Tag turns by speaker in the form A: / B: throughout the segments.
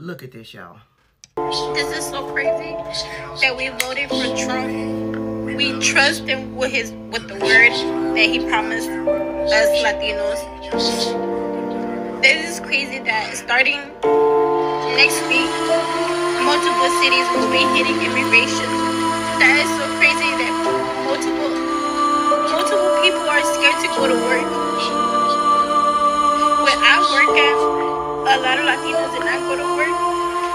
A: Look at this, y'all.
B: This is so crazy that we voted for Trump. We trust him with the word that he promised us Latinos. This is crazy that starting next week, multiple cities will be hitting immigration. That is so crazy that multiple people are scared to go to work. Where I work at, a lot of Latinos did not go to work.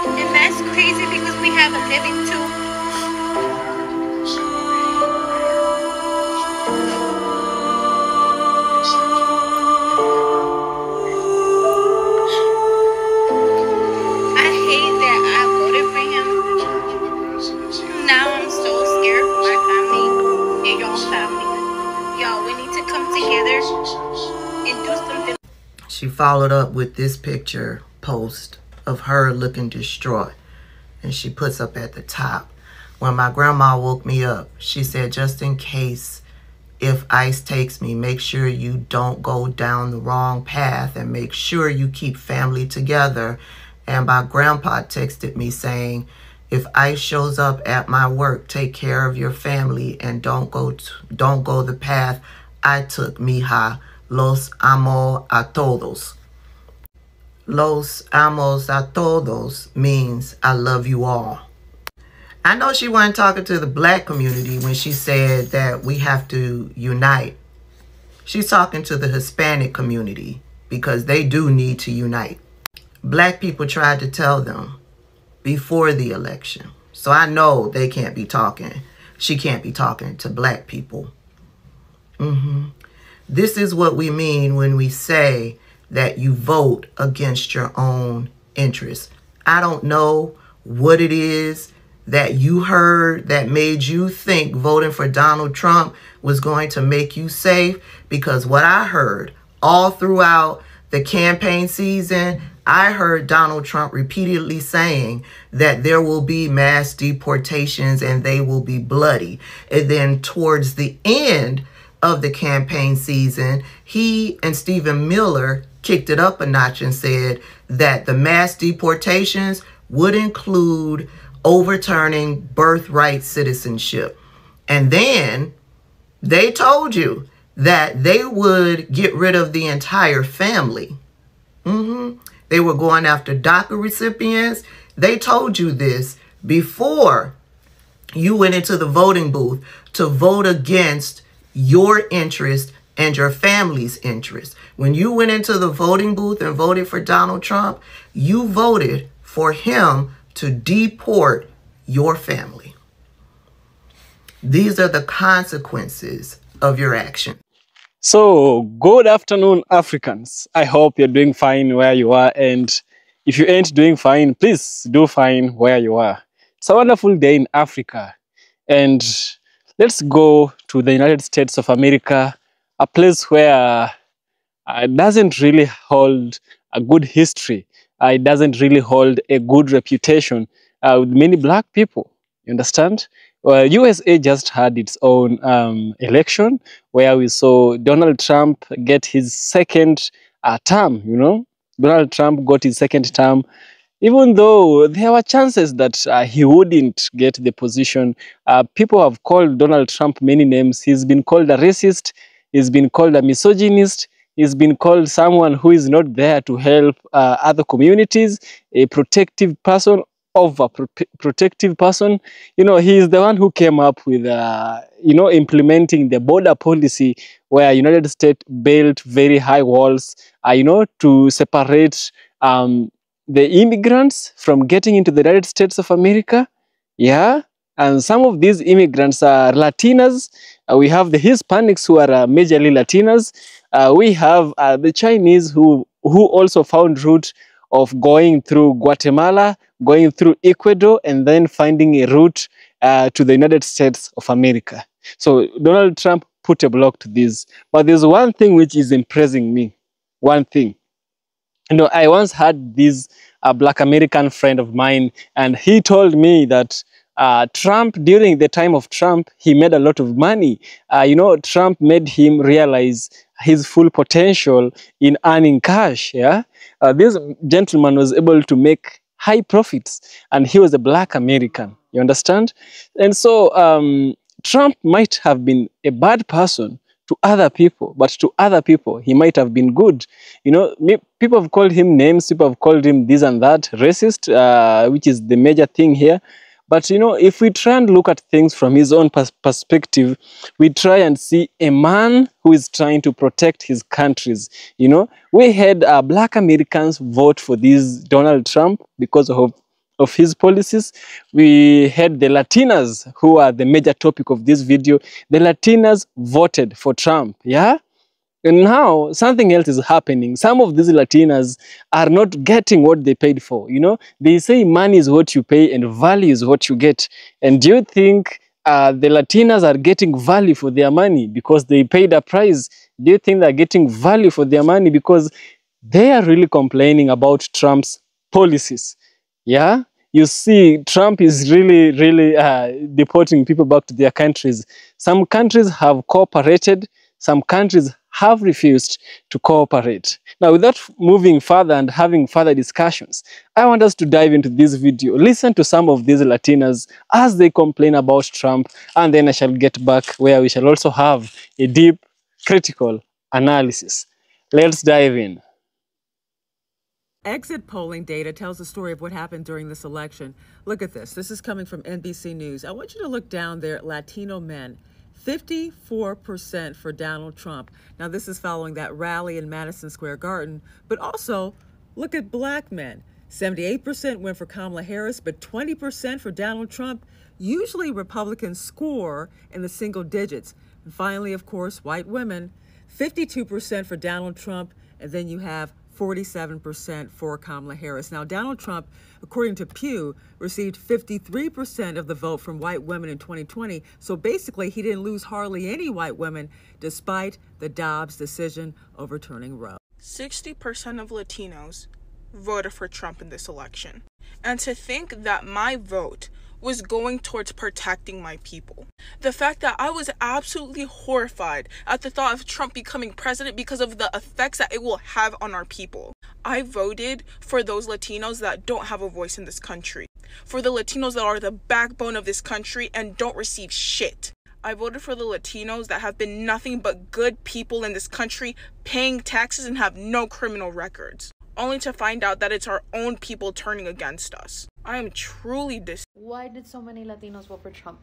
B: And that's crazy because we have a living too. I hate that I voted for him. Now I'm so scared for my family and your family. Y'all, we need to come together and do something.
A: She followed up with this picture post of her looking distraught. And she puts up at the top, when my grandma woke me up, she said, just in case if ICE takes me, make sure you don't go down the wrong path and make sure you keep family together. And my grandpa texted me saying, if ICE shows up at my work, take care of your family and don't go the path I took, mija. Los amo a todos. Los amos a todos means I love you all. I know she wasn't talking to the black community when she said that we have to unite. She's talking to the Hispanic community because they do need to unite. Black people tried to tell them before the election. So I know they can't be talking. She can't be talking to black people. This is what we mean when we say that you vote against your own interests. I don't know what it is that you heard that made you think voting for Donald Trump was going to make you safe, because what I heard all throughout the campaign season, I heard Donald Trump repeatedly saying that there will be mass deportations and they will be bloody. And then towards the end of the campaign season, he and Stephen Miller kicked it up a notch and said that the mass deportations would include overturning birthright citizenship. And then they told you that they would get rid of the entire family. They were going after DACA recipients. They told you this before you went into the voting booth to vote against your interest and your family's interest. When you went into the voting booth and voted for Donald Trump, you voted for him to deport your family. These are the consequences of your action.
C: So, good afternoon, Africans. I hope you're doing fine where you are. And if you ain't doing fine, please do fine where you are. It's a wonderful day in Africa. And let's go to the United States of America, a place where it doesn't really hold a good history. It doesn't really hold a good reputation with many black people. You understand? Well, USA just had its own election where we saw Donald Trump get his second term, you know. Donald Trump got his second term, even though there were chances that he wouldn't get the position. People have called Donald Trump many names. He's been called a racist. He's been called a misogynist. He's been called someone who is not there to help other communities, a protective person, protective person. You know, he is the one who came up with, you know, implementing the border policy where United States built very high walls, you know, to separate the immigrants from getting into the United States of America. Yeah. And some of these immigrants are Latinas. We have the Hispanics who are majorly Latinas. We have the Chinese who also found route of going through Guatemala, going through Ecuador, and then finding a route to the United States of America. So Donald Trump put a block to this. But there's one thing which is impressing me. One thing. You know, I once had this Black American friend of mine, and he told me that Trump, during the time of Trump, he made a lot of money. You know, Trump made him realize his full potential in earning cash. Yeah, this gentleman was able to make high profits, and he was a black American. You understand? And so Trump might have been a bad person to other people, but to other people, he might have been good. You know, people have called him names, people have called him this and that, racist, which is the major thing here. But, you know, if we try and look at things from his own perspective, we try and see a man who is trying to protect his countries. You know, we had black Americans vote for this Donald Trump because of his policies. We had the Latinas, who are the major topic of this video. The Latinas voted for Trump, yeah? And now something else is happening. Some of these Latinas are not getting what they paid for. You know, they say money is what you pay and value is what you get. And do you think the Latinas are getting value for their money because they paid a price? Do you think they're getting value for their money because they are really complaining about Trump's policies? Yeah, you see, Trump is really deporting people back to their countries. Some countries have cooperated, some countries have refused to cooperate. Now, without moving further and having further discussions, I want us to dive into this video, listen to some of these Latinas as they complain about Trump, and then I shall get back where we shall also have a deep, critical analysis. Let's dive in.
D: Exit polling data tells the story of what happened during this election. Look at this. This is coming from NBC News. I want you to look down there at Latino men. 54% for Donald Trump. Now, this is following that rally in Madison Square Garden, but also look at black men. 78% went for Kamala Harris, but 20% for Donald Trump. Usually Republicans score in the single digits. And finally, of course, white women, 52% for Donald Trump, and then you have 47% for Kamala Harris. Now, Donald Trump, according to Pew, received 53% of the vote from white women in 2020. So basically, he didn't lose hardly any white women, despite the Dobbs decision overturning Roe.
E: 60% of Latinos voted for Trump in this election. And to think that my vote was going towards protecting my people. The fact that I was absolutely horrified at the thought of Trump becoming president because of the effects that it will have on our people. I voted for those Latinos that don't have a voice in this country. For the Latinos that are the backbone of this country and don't receive shit. I voted for the Latinos that have been nothing but good people in this country, paying taxes and have no criminal records. Only to find out that it's our own people turning against us. I am truly
F: Why did so many Latinos vote for Trump?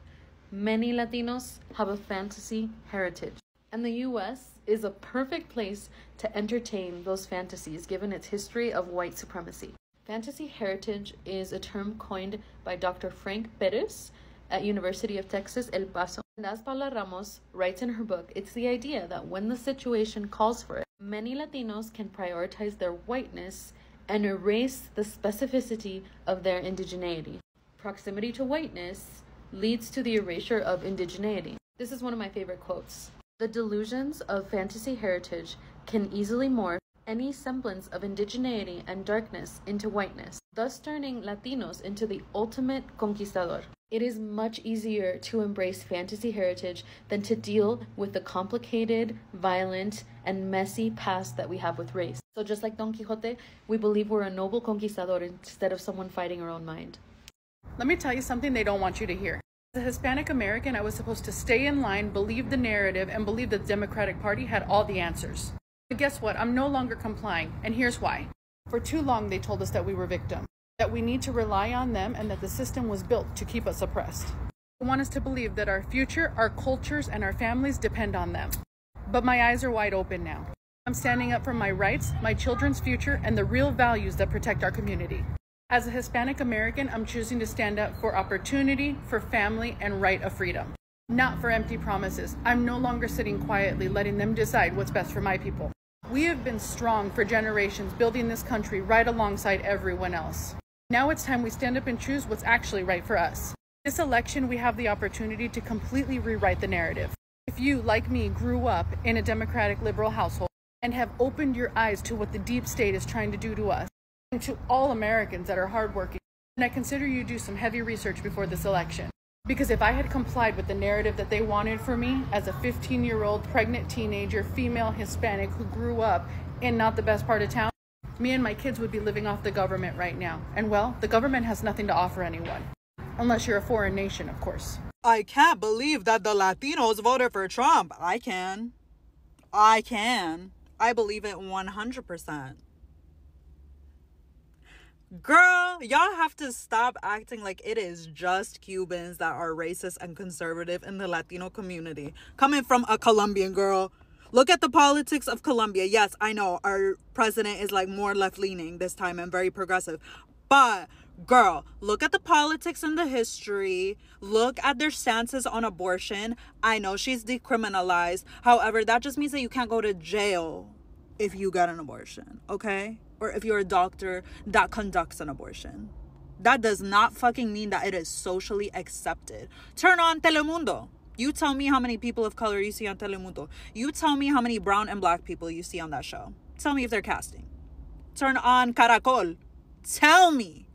F: Many Latinos have a fantasy heritage, and the U.S. is a perfect place to entertain those fantasies given its history of white supremacy. Fantasy heritage is a term coined by Dr. Frank Perez at University of Texas, El Paso. And as Paula Ramos writes in her book, it's the idea that when the situation calls for it, many Latinos can prioritize their whiteness and erase the specificity of their indigeneity. Proximity to whiteness leads to the erasure of indigeneity. This is one of my favorite quotes. The delusions of fantasy heritage can easily morph any semblance of indigeneity and darkness into whiteness, thus turning Latinos into the ultimate conquistador. It is much easier to embrace fantasy heritage than to deal with the complicated, violent, and messy past that we have with race. So just like Don Quixote, we believe we're a noble conquistador instead of someone fighting our own mind.
G: Let me tell you something they don't want you to hear. As a Hispanic American, I was supposed to stay in line, believe the narrative, and believe that the Democratic Party had all the answers. But guess what? I'm no longer complying, and here's why. For too long, they told us that we were victims, that we need to rely on them, and that the system was built to keep us oppressed. They want us to believe that our future, our cultures, and our families depend on them. But my eyes are wide open now. I'm standing up for my rights, my children's future, and the real values that protect our community. As a Hispanic American, I'm choosing to stand up for opportunity, for family, and right of freedom. Not for empty promises. I'm no longer sitting quietly, letting them decide what's best for my people. We have been strong for generations, building this country right alongside everyone else. Now it's time we stand up and choose what's actually right for us. This election, we have the opportunity to completely rewrite the narrative. If you, like me, grew up in a democratic liberal household and have opened your eyes to what the deep state is trying to do to us, and to all Americans that are hardworking, then I consider you do some heavy research before this election. Because if I had complied with the narrative that they wanted for me as a 15-year-old pregnant teenager, female Hispanic who grew up in not the best part of town, Me and my kids would be living off the government right now. And well, the government has nothing to offer anyone. Unless you're a foreign nation, of course.
H: I can't believe that the Latinos voted for Trump. I can. I believe it 100%. Girl, y'all have to stop acting like it is just Cubans that are racist and conservative in the Latino community. Coming from a Colombian girl. Look at the politics of Colombia. Yes, I know our president is like more left-leaning this time and very progressive. But, girl, look at the politics and the history. Look at their stances on abortion. I know she's decriminalized. However, that just means that you can't go to jail if you get an abortion, okay? Or if you're a doctor that conducts an abortion. That does not fucking mean that it is socially accepted. Turn on Telemundo. You tell me how many people of color you see on Telemundo. You tell me how many brown and black people you see on that show. Tell me if they're casting. Turn on Caracol. Tell me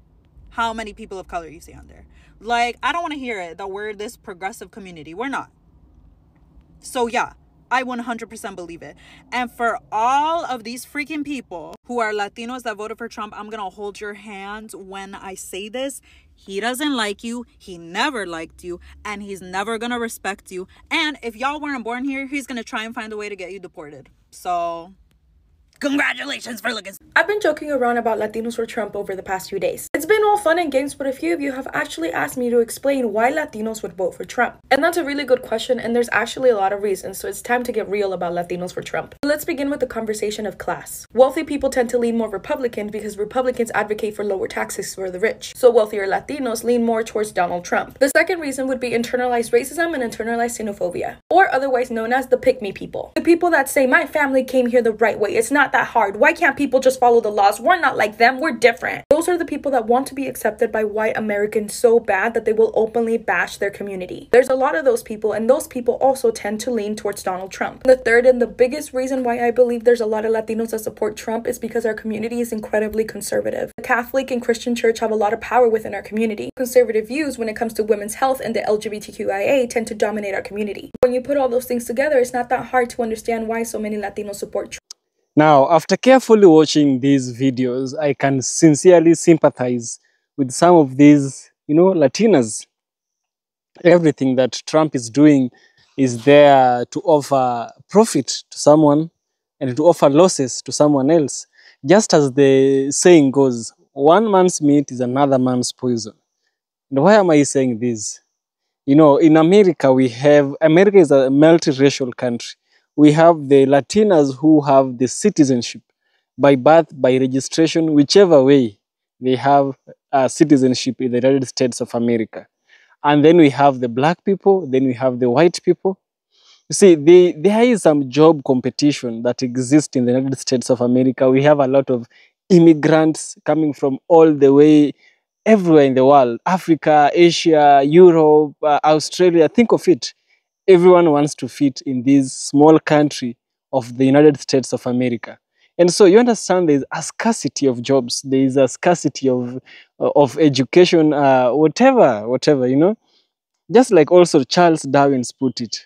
H: how many people of color you see on there. Like, I don't want to hear it that we're this progressive community. We're not. So yeah, I 100% believe it. And for all of these freaking people who are Latinos that voted for Trump, I'm going to hold your hand when I say this. He doesn't like you. He never liked you. And he's never going to respect you. And if y'all weren't born here, he's going to try and find a way to get you deported. So congratulations for looking.
I: I've been joking around about Latinos for Trump over the past few days. It's been all fun and games, but a few of you have actually asked me to explain why Latinos would vote for Trump. And that's a really good question, and there's actually a lot of reasons, so it's time to get real about Latinos for Trump. Let's begin with the conversation of class. Wealthy people tend to lean more Republican because Republicans advocate for lower taxes for the rich. So wealthier Latinos lean more towards Donald Trump. The second reason would be internalized racism and internalized xenophobia, or otherwise known as the pick-me people. The people that say, my family came here the right way, it's not that hard, why can't people just follow the laws? We're not like them, we're different. Those are the people that want to be accepted by white Americans so bad that they will openly bash their community. There's a lot of those people, and those people also tend to lean towards Donald Trump. The third and the biggest reason why I believe there's a lot of Latinos that support Trump is because our community is incredibly conservative. The Catholic and Christian church have a lot of power within our community. Conservative views when it comes to women's health and the LGBTQIA tend to dominate our community. When you put all those things together, it's not that hard to understand why so many Latinos support Trump.
C: Now, after carefully watching these videos, I can sincerely sympathize with some of these, Latinas. Everything that Trump is doing is there to offer profit to someone and to offer losses to someone else. Just as the saying goes, one man's meat is another man's poison. And why am I saying this? In America, America is a multiracial country. We have the Latinas who have the citizenship by birth, by registration, whichever way they have citizenship in the United States of America. And then we have the black people, then we have the white people. You see, there is some job competition that exists in the United States of America. We have a lot of immigrants coming from all the way, everywhere in the world. Africa, Asia, Europe, Australia, think of it. Everyone wants to fit in this small country of the United States of America. And so you understand there's a scarcity of jobs, there is a scarcity of education, whatever. Just like also Charles Darwin puts it.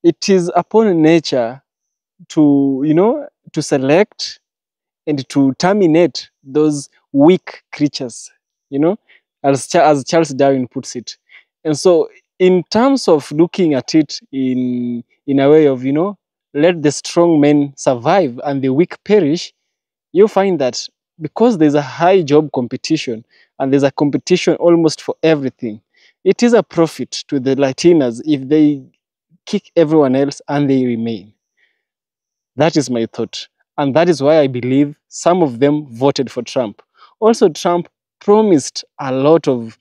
C: It is upon nature to select and to terminate those weak creatures, as Charles Darwin puts it. And so in terms of looking at it in a way of, let the strong men survive and the weak perish, you find that because there's a high job competition and there's a competition almost for everything, it is a profit to the Latinas if they kick everyone else and they remain. That is my thought. And that is why I believe some of them voted for Trump. Also, Trump promised a lot of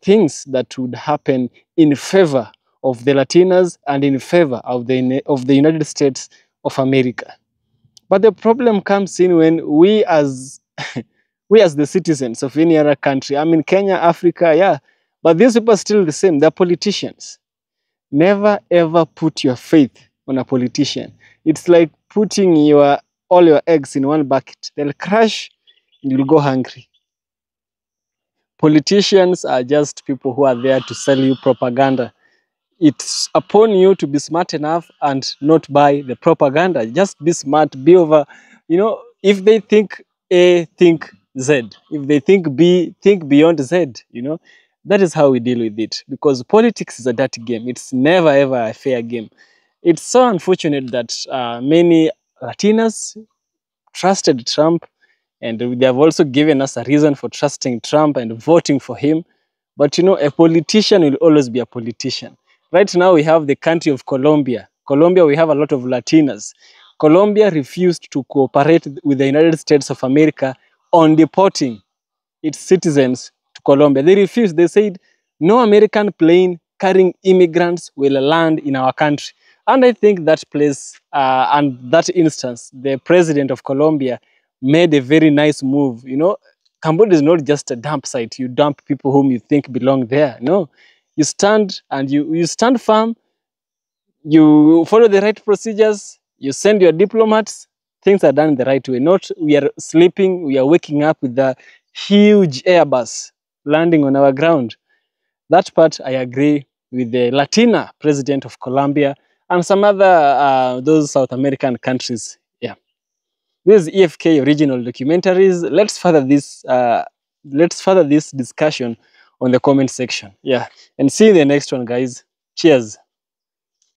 C: things that would happen in favor of the Latinas and in favor of the United States of America. But the problem comes in when we as the citizens of any other country, I mean Kenya, Africa, yeah, but these people are still the same. They're politicians. Never ever put your faith on a politician. It's like putting all your eggs in one bucket. They'll crash and you'll go hungry. Politicians are just people who are there to sell you propaganda. It's upon you to be smart enough and not buy the propaganda. Just be smart, be over, If they think A, think Z. If they think B, think beyond Z, you know. That is how we deal with it, because politics is a dirty game. It's never ever a fair game. It's so unfortunate that many Latinas trusted Trump, and they have also given us a reason for trusting Trump and voting for him. But you know, a politician will always be a politician. Right now, we have the country of Colombia. Colombia, we have a lot of Latinas. Colombia refused to cooperate with the United States of America on deporting its citizens to Colombia. They refused. They said, no American plane carrying immigrants will land in our country. And I think that place, and that instance, the president of Colombia made a very nice move. You know, Cambodia is not just a dump site. You dump people whom you think belong there. No, you stand and you stand firm. You follow the right procedures. You send your diplomats. Things are done the right way. Not we are sleeping. We are waking up with a huge Airbus landing on our ground. That part I agree with the Latina president of Colombia and some other those South American countries. Yeah. This is EFK original documentaries. Let's further this discussion on the comment section. Yeah. And see you in the next one, guys. Cheers.